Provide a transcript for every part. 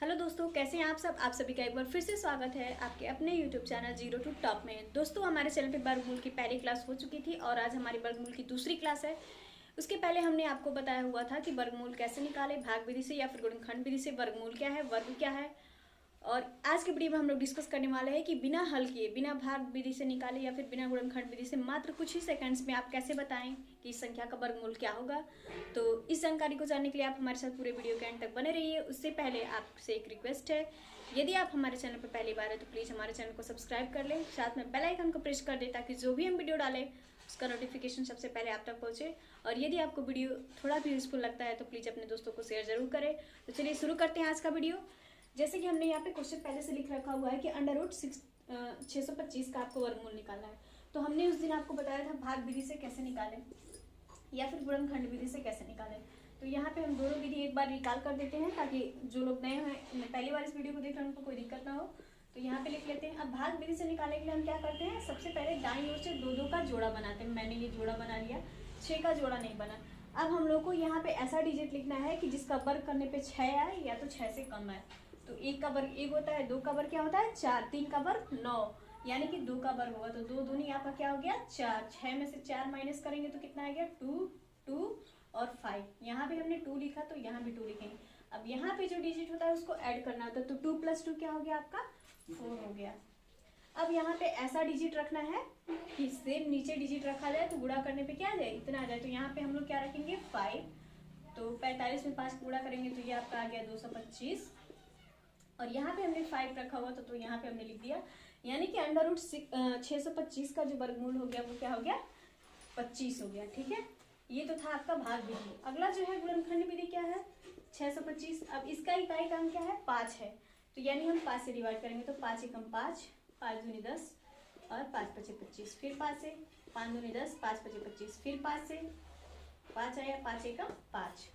Hello दोस्तों, कैसे हैं आप सब। आप सभी का एक बार फिर से स्वागत है आपके अपने YouTube channel zero to top में। दोस्तों, हमारे चैनल पे वर्गमूल की पहली क्लास हो चुकी थी और आज हमारी वर्गमूल की दूसरी क्लास है। उसके पहले हमने आपको बताया हुआ था कि वर्गमूल कैसे निकाले, भाग विधि से या फिर गुणनखंड विधि से। वर्गमूल क्या है, वर्ग क्या है। और आज के वीडियो में हम लोग डिस्कस करने वाले हैं कि बिना हल किए, बिना भाग विधि से निकाले या फिर बिना गुणनखंड विधि से मात्र कुछ ही सेकंड्स में आप कैसे बताएं कि इस संख्या का वर्गमूल क्या होगा। तो इस जानकारी को जानने के लिए आप हमारे साथ पूरे वीडियो के एंड तक बने रहिए। उससे पहले आपसे एक रिक्वेस्ट है, यदि आप हमारे चैनल पर पहली बार है तो प्लीज़ हमारे चैनल को सब्सक्राइब कर लें, साथ में बेल आइकन को प्रेस कर दें ताकि जो भी हम वीडियो डालें उसका नोटिफिकेशन सबसे पहले आप तक पहुंचे। और यदि आपको वीडियो थोड़ा भी यूजफुल लगता है तो प्लीज़ अपने दोस्तों को शेयर जरूर करें। तो चलिए शुरू करते हैं आज का वीडियो। जैसे कि हमने यहाँ पे क्वेश्चन पहले से लिख रखा हुआ है कि √625 का आपको वर्गमूल निकालना है। तो हमने उस दिन आपको बताया था भाग विधि से कैसे निकालें या फिर गुणनखंड विधि से कैसे निकालें। तो यहाँ पे हम दोनों विधि एक बार निकाल कर देते हैं ताकि जो लोग नए हैं, पहली बार इस वीडियो को देख रहे हैं, उनको कोई दिक्कत ना हो। तो यहाँ पे लिख लेते हैं। अब भाग विधि से निकालने के लिए हम क्या करते हैं, सबसे पहले दाईं ओर से दो का जोड़ा बनाते हैं। मैंने ये जोड़ा बना लिया, 6 का जोड़ा नहीं बना। अब हम लोग को यहाँ पे ऐसा डिजिट लिखना है कि जिसका वर्ग करने पे 6 आए या तो 6 से कम आए। तो 1 का वर्ग 1 होता है, 2 का वर्ग क्या होता है 4, 3 का वर्ग 9, यानी कि 2 का वर्ग होगा। तो 2 दूनी यहाँ पर क्या हो गया 4, 6 में से 4 माइनस करेंगे तो कितना आ गया 2, 2 और 5। यहाँ पे हमने 2 लिखा तो यहाँ भी 2 लिखेंगे। अब यहाँ पे जो डिजिट होता है उसको ऐड करना होता है, तो 2 + 2 क्या हो गया आपका 4 हो गया। अब यहाँ पे ऐसा डिजिट रखना है कि सेम नीचे डिजिट रखा जाए तो गुणा करने पे क्या आ जाए इतना आ जाए। तो यहाँ पे हम लोग क्या रखेंगे 5। तो 45 में 5 गुणा करेंगे तो ये आपका आ गया 225। और यहाँ पे हमने 5 रखा हुआ तो यहाँ पे हमने लिख दिया, यानी कि √625 का जो वर्गमूल हो गया वो क्या हो गया 25 हो गया। ठीक है, ये तो था आपका भाग विधि। अगला जो है गुणनखंड विधि क्या है 625। अब इसका इकाई का क्या है 5 है, तो यानी हम 5 से डिवाइड करेंगे तो 5 × 5, 5 दूनी 10 और 5 × 5 = 25। फिर 5 से 5 दूनी 10, 5 × 5 = 25। फिर 5 से 5 आया, 5 × 5।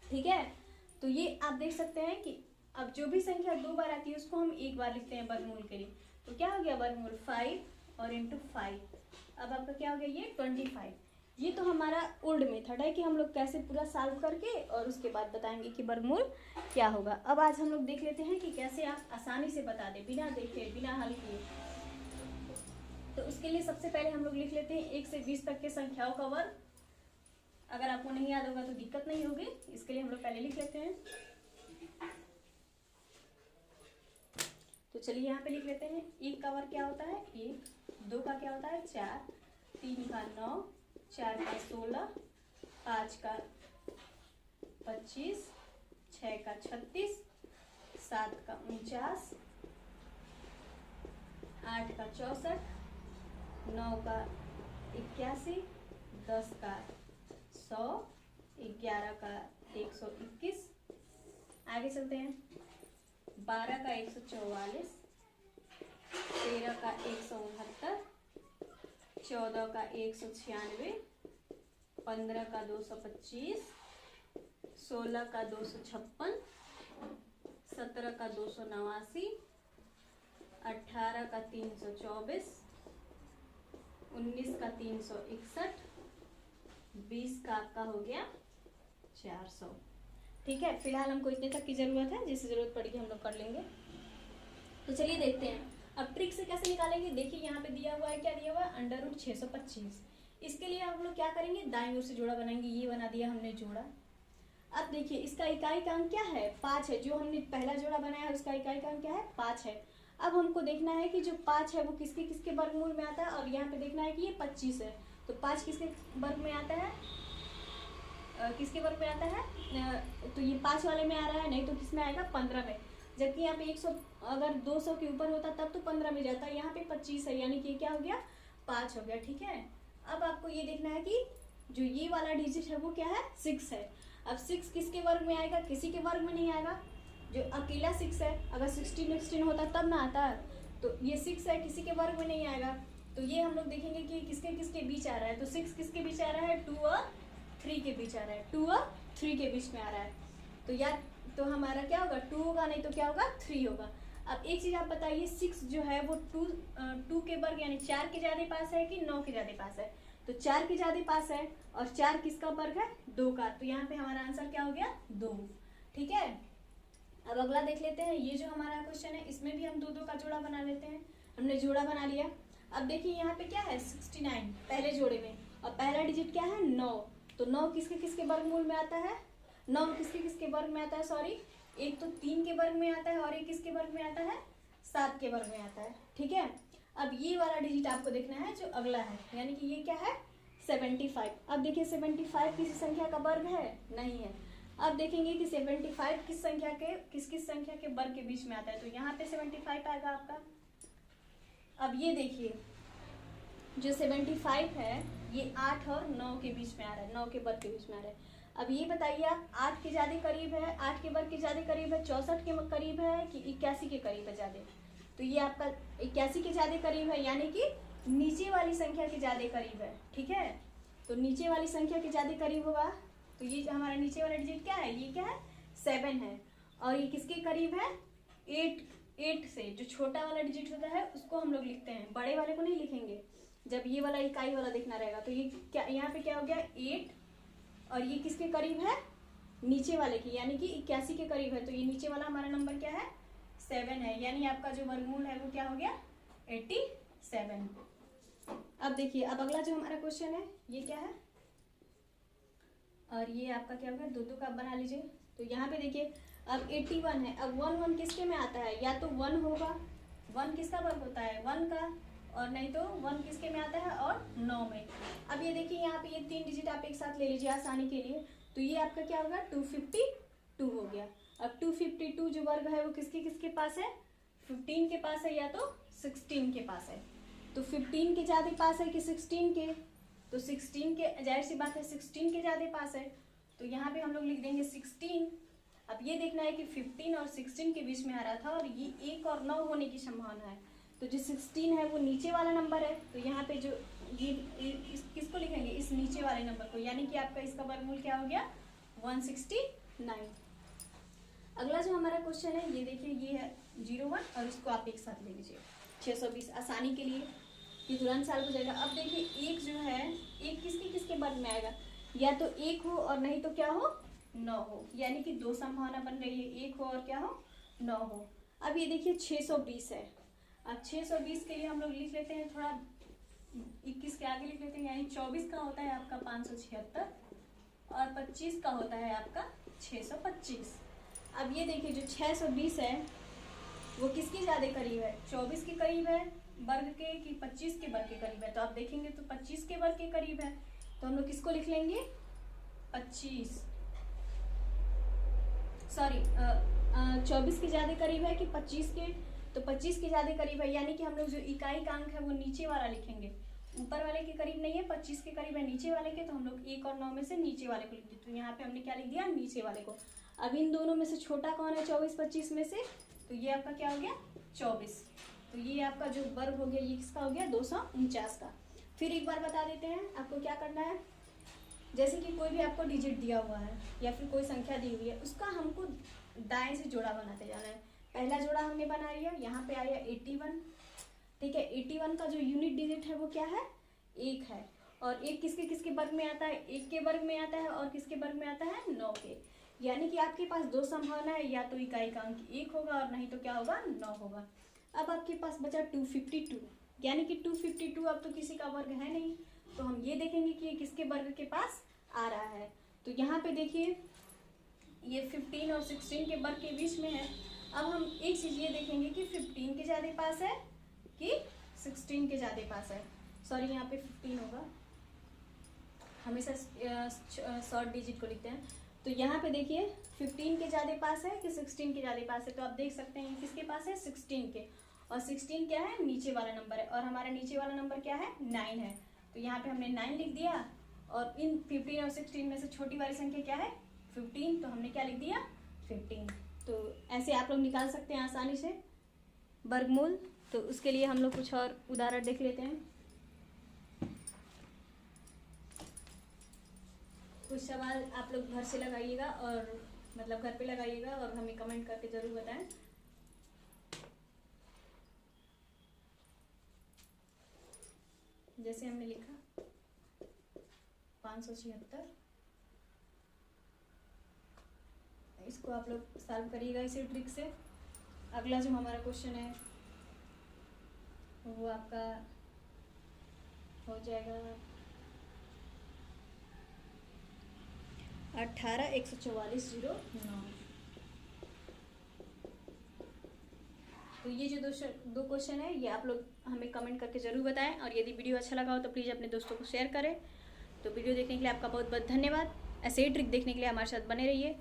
ठीक है, तो ये आप देख सकते हैं कि अब जो भी संख्या 2 बार आती है उसको हम एक बार लिखते हैं वर्गमूल के लिए। तो क्या हो गया वर्गमूल 5 और × 5। अब आपका क्या हो गया ये 25। ये तो हमारा ओल्ड मेथड है कि हम लोग कैसे पूरा सॉल्व करके और उसके बाद बताएंगे कि वर्गमूल क्या होगा। अब आज हम लोग देख लेते हैं कि कैसे आप आसानी से बता दें बिना देखे, बिना हल किए। तो उसके लिए सबसे पहले हम लोग लिख लेते हैं 1 से 20 तक के संख्याओं का वर्ग। अगर आपको नहीं याद होगा तो दिक्कत नहीं होगी, इसके लिए हम लोग पहले लिख लेते हैं। तो चलिए यहाँ पे लिख लेते हैं। 1 का वर्ग क्या होता है 1, 2 का क्या होता है 4, 3 का 9, 4 का 16, 5 का 25, 6 का 36, 7 का 49, 8 का 64, 9 का 81, 10 का 100, 11 का 121। आगे चलते हैं। 12 का 144, 13 का 169, 14 का 196, 15 का 225, 16 का 256, 17 का 289, 18 का 324, 19 का 361, 20 का आपका हो गया 400। ठीक है, फिलहाल हमको इतने तक की जरूरत है, जिससे जरूरत पड़ेगी हम लोग कर लेंगे। तो चलिए देखते हैं अब ट्रिक से कैसे निकालेंगे। देखिए यहाँ पे दिया हुआ है, क्या दिया हुआ है √625। इसके लिए हम लोग क्या करेंगे, दाईं ओर से जोड़ा बनाएंगे। ये बना दिया हमने जोड़ा। अब देखिए इसका इकाई का अंक क्या है 5 है। जो हमने पहला जोड़ा बनाया है उसका इकाई का अंक क्या है 5 है। अब हमको देखना है कि जो 5 है वो किसके किसके वर्गमूल में आता है, और यहाँ पे देखना है कि ये 25 है। तो 5 किसके वर्ग में आता है, किसके वर्ग में आता है, तो ये 5 वाले में आ रहा है, नहीं तो किस में आएगा 15 में। जबकि यहाँ पे 100 अगर 200 के ऊपर होता तब तो 15 में जाता है। यहाँ पे 25 है, यानी कि क्या हो गया 5 हो गया। ठीक है, अब आपको ये देखना है कि जो ये वाला डिजिट है वो क्या है 6 है। अब 6 किसके वर्ग में आएगा, किसी के वर्ग में नहीं आएगा। जो अकेला 6 है, अगर 16 होता तब ना आता, तो ये 6 है, किसी के वर्ग में नहीं आएगा। तो ये हम लोग देखेंगे कि किसके किसके बीच आ रहा है। तो 6 किसके बीच आ रहा है 2 और 3 के बीच आ रहा है, 2 और 3 के बीच में आ रहा है। तो यार तो हमारा क्या होगा 2 होगा, नहीं तो क्या होगा 3 होगा। अब एक चीज आप बताइए 6 जो है वो 2 के वर्ग यानी 4 के ज्यादा पास है कि 9 के ज्यादा पास है। तो 4 के ज्यादा पास है, और 4 किसका वर्ग है 2 का। तो यहाँ पे हमारा आंसर क्या हो गया 2। ठीक है, अब अगला देख लेते हैं। ये जो हमारा क्वेश्चन है इसमें भी हम दो दो का जोड़ा बना लेते हैं। हमने जोड़ा बना लिया। अब देखिए यहाँ पे क्या है 69 पहले जोड़े में, और पहला डिजिट क्या है 9। तो 9 किसके किसके वर्गमूल में आता है, 9 किसके किसके वर्ग में आता है, सॉरी, एक तो 3 के वर्ग में आता है और एक किसके वर्ग में आता है 7 के वर्ग में आता है। ठीक है, अब ये वाला डिजिट आपको देखना है जो अगला है, यानी कि ये क्या है 75। अब देखिए 75 किसी संख्या का वर्ग है, नहीं है। अब देखेंगे कि 75 किस संख्या के किस संख्या के वर्ग के बीच में आता है, तो यहाँ पे 75 आएगा आपका। अब ये देखिए जो 75 है ये 8 और 9 के बीच में आ रहा है, 9 के वर्ग के बीच में आ रहा है। अब ये बताइए आप 8 के ज़्यादा करीब है, 8 के वर्ग के ज़्यादा करीब है, 64 के करीब है कि 81 के करीब है ज़्यादा, तो ये आपका 81 के ज़्यादा करीब है, यानी कि नीचे वाली संख्या के ज़्यादा करीब है। ठीक है, तो नीचे वाली संख्या के ज़्यादा करीब होगा, तो ये जो हमारा नीचे वाला डिजिट क्या है, ये क्या है 7 है, और ये किसके करीब है 8 से। जो छोटा वाला डिजिट होता है उसको हम लोग लिखते हैं, बड़े वाले को नहीं लिखेंगे। जब ये वाला इकाई वाला देखना रहेगा तो ये क्या, यहाँ पे क्या हो गया 8, और ये किसके करीब है नीचे वाले की, यानी कि 81 के करीब है। तो ये नीचे वाला हमारा नंबर क्या है 7 है, यानी आपका जो वर्गमूल है वो क्या हो गया 87। अब देखिए अब अगला जो हमारा क्वेश्चन है ये क्या है, और ये आपका क्या होगा दो दो का बना लीजिए। तो यहाँ पे देखिए अब 81 है। अब 1 किसके में आता है, या तो 1 होगा, 1 किसका वर्ग होता है 1 का, और नहीं तो 1 किसके में आता है और 9 में। अब ये देखिए यहाँ पे ये 3 डिजिट आप एक साथ ले लीजिए आसानी के लिए, तो ये आपका क्या होगा 252 हो गया। अब 252 जो वर्ग है वो किसके किसके पास है 15 के पास है या तो 16 के पास है। तो 15 के ज़्यादा पास है कि 16 के, तो 16 के, जाहिर सी बात है 16 के ज़्यादा पास है, तो यहाँ पे हम लोग लिख देंगे 16। अब ये देखना है कि 15 और 16 के बीच में आ रहा था, और ये 1 और 9 होने की संभावना है, तो जो 16 है वो नीचे वाला नंबर है, तो यहाँ पे जो ये किसको लिखेंगे इस नीचे वाले नंबर को, यानी कि आपका इसका वर्गमूल क्या हो गया 169। अगला जो हमारा क्वेश्चन है ये देखिए ये है 01, और इसको आप एक साथ ले लीजिए 620 आसानी के लिए, ये तुरंत सॉल्व हो जाएगा। अब देखिए एक जो है एक किसके किसके वर्ग में आएगा, या तो 1 हो और नहीं तो क्या हो 9 हो, यानी कि दो संभावना बन रही है, 1 हो और क्या हो 9 हो। अब ये देखिए 620 है। अब 620 के लिए हम लोग लिख लेते हैं थोड़ा 21 के आगे लिख लेते हैं, यानी 24 का होता है आपका 576 और 25 का होता है आपका 625। अब ये देखिए जो 620 है वो किसके ज़्यादा करीब है 24 के करीब है वर्ग के कि 25 के वर्ग के करीब है। तो आप देखेंगे तो 25 के वर्ग के करीब है, तो हम लोग किसको लिख लेंगे 25, सॉरी 24 के ज़्यादा करीब है कि 25 के, तो 25 के ज़्यादा करीब है, यानी कि हम लोग जो इकाई का अंक है वो नीचे वाला लिखेंगे, ऊपर वाले के करीब नहीं है, 25 के करीब है नीचे वाले के, तो हम लोग 1 और 9 में से नीचे वाले को लिख दिए। तो यहाँ पे हमने क्या लिख दिया नीचे वाले को। अब इन दोनों में से छोटा कौन है 24-25 में से, तो ये आपका क्या हो गया 24, तो ये आपका जो वर्ग हो गया ये किसका हो गया 249 का। फिर एक बार बता देते हैं आपको क्या करना है, जैसे कि कोई भी आपको डिजिट दिया हुआ है या फिर कोई संख्या दी हुई है उसका हमको दाएं से जोड़ा बनाते जाना है। पहला जोड़ा हमने बना लिया, यहाँ पे आया 81, ठीक है। 81 का जो यूनिट डिजिट है वो क्या है 1 है, और 1 किसके किसके वर्ग में आता है 1 के वर्ग में आता है, और किसके वर्ग में आता है 9 के, यानी कि आपके पास दो संभावना है, या तो इकाई का अंक 1 होगा और नहीं तो क्या होगा 9 होगा। अब आपके पास बचा 252, यानी कि 252 अब तो किसी का वर्ग है नहीं, तो हम ये देखेंगे कि ये किसके वर्ग के पास आ रहा है। तो यहाँ पे देखिए ये 15 और 16 के वर्ग के बीच में है। अब हम एक चीज़ ये देखेंगे कि 15 के ज़्यादा पास है कि 16 के ज़्यादा पास है, सॉरी यहाँ पे 15 होगा, हमेशा शॉर्ट डिजिट को लिखते हैं। तो यहाँ पे देखिए 15 के ज़्यादा पास है कि 16 के ज़्यादा पास है, तो आप देख सकते हैं किसके पास है 16 के, और 16 क्या है नीचे वाला नंबर है, और हमारा नीचे वाला नंबर क्या है 9 है, तो यहाँ पे हमने 9 लिख दिया, और इन 15 और 16 में से छोटी वाली संख्या क्या है 15, तो हमने क्या लिख दिया 15। तो ऐसे आप लोग निकाल सकते हैं आसानी से वर्गमूल। तो उसके लिए हम लोग कुछ और उदाहरण देख लेते हैं। कुछ सवाल आप लोग घर से लगाइएगा, और मतलब घर पे लगाइएगा और हमें कमेंट करके ज़रूर बताएं। जैसे हमने लिखा 576 इसको आप लोग सॉल्व करिएगा इसी ट्रिक से। अगला जो हमारा क्वेश्चन है वो आपका हो जाएगा 18,144,09। तो ये जो दो क्वेश्चन है ये आप लोग हमें कमेंट करके ज़रूर बताएं, और यदि वीडियो अच्छा लगा हो तो प्लीज़ अपने दोस्तों को शेयर करें। तो वीडियो देखने के लिए आपका बहुत बहुत धन्यवाद। ऐसे ही ट्रिक देखने के लिए हमारे साथ बने रहिए।